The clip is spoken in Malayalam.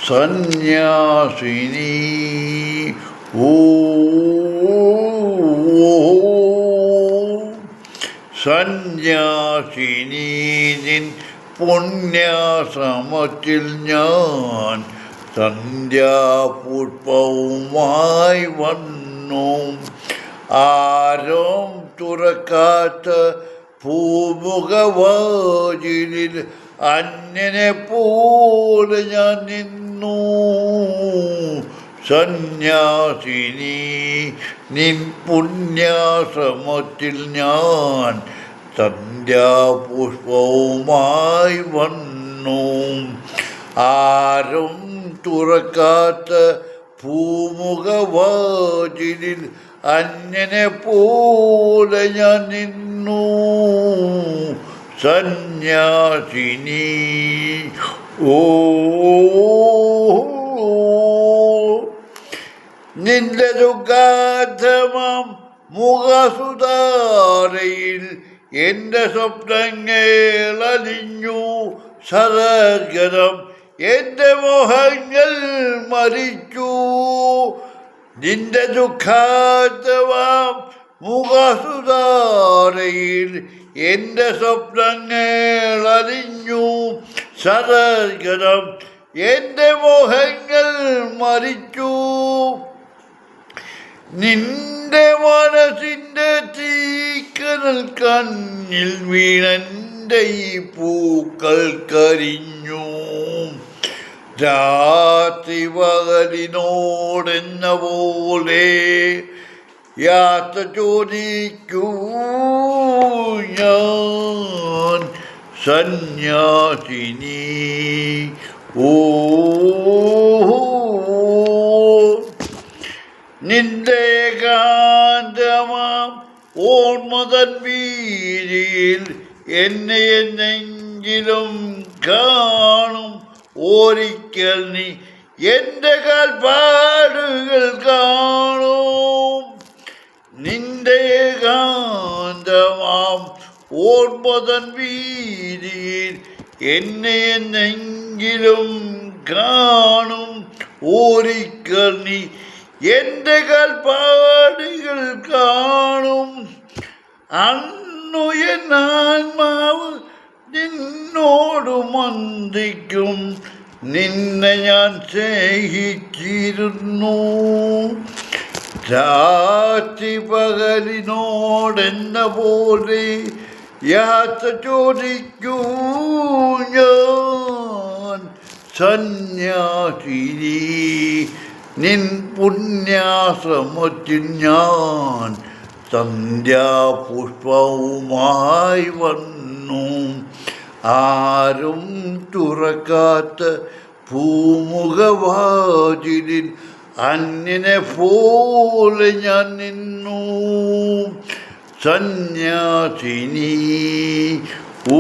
സന്യാസിനി ഓ സന്യാസിനി നിൻ പുണ്യാശ്രമത്തിൽ ഞാൻ സന്ധ്യാപുഷ്പവുമായി വന്നു. ആരും തുറക്കാത്ത പൂമുഖവാതിലിൽ അന്യനെ പോലെ ഞാൻ നിന്നു. സന്യാസിനി നിൻ പുണ്യാശ്രമത്തിൽ ഞാൻ സന്ധ്യാപുഷ്പവുമായി വന്നു. ആരും തുറക്കാത്ത പൂമുഖവാതിലിൽ അന്യനെ പോലെ ഞാൻ നിന്നു. സന്യാസിനി ഓ നിന്റെ ദുഃഖാധമാം മുഖസുധാരയിൽ എൻ്റെ സ്വപ്നങ്ങൾ അലിഞ്ഞു. സദഗരം എൻ്റെ മോഹങ്ങൾ മരിച്ചു. നിന്റെ ദുഃഖാധമാം മുഖസുധാരയിൽ എൻ്റെ സ്വപ്നങ്ങൾ അലിഞ്ഞു. സദഗരം എൻ്റെ മോഹങ്ങൾ മരിച്ചു. നിന്റെ മനസ്സിൻ്റെ തീക്കനൽ കണ്ണിൽ വീണൻ്റെ ഈ പൂക്കൾ കരിഞ്ഞു. രാത്രി പകലിനോടെന്ന പോലെ യാത്ര ചോദിക്കൂ ഞാൻ. സന്യാസിനി ഓ നിന്റെ ഏകാന്തമാം ഓർമ്മതൻ വീതിയിൽ എന്നെ എന്നെങ്കിലും കാണും. ഒരിക്കൽ നീ എൻ്റെ കാൽപ്പാടുകൾ കാണും. നിന്റെ ഏകാന്തമാം ഓർമ്മതൻ വീതിയിൽ എന്നെ എന്നെങ്കിലും കാണും. ഒരിക്കൽ നീ എൻ്റെ കാൽപ്പാടുകൾ കാണും. അന്നു എൻ ആത്മാവ് നിന്നോട് മന്ദിക്കും. നിന്നെ ഞാൻ സ്നേഹിച്ചിരുന്നു. രാത്രി പകലിനോടെന്ന പോലെ യാത്ര ചോദിക്കൂ ഞാൻ. സന്യാസിനി നിൻ പുണ്യാശ്രമത്തിൽ ഞാൻ സന്ധ്യാപുഷ്പവുമായി വന്നു. ആരും തുറക്കാത്ത പൂമുഖവാതിലിൽ അന്യനെ പോലെ ഞാൻ നിന്നു. സന്യാസിനി ഓ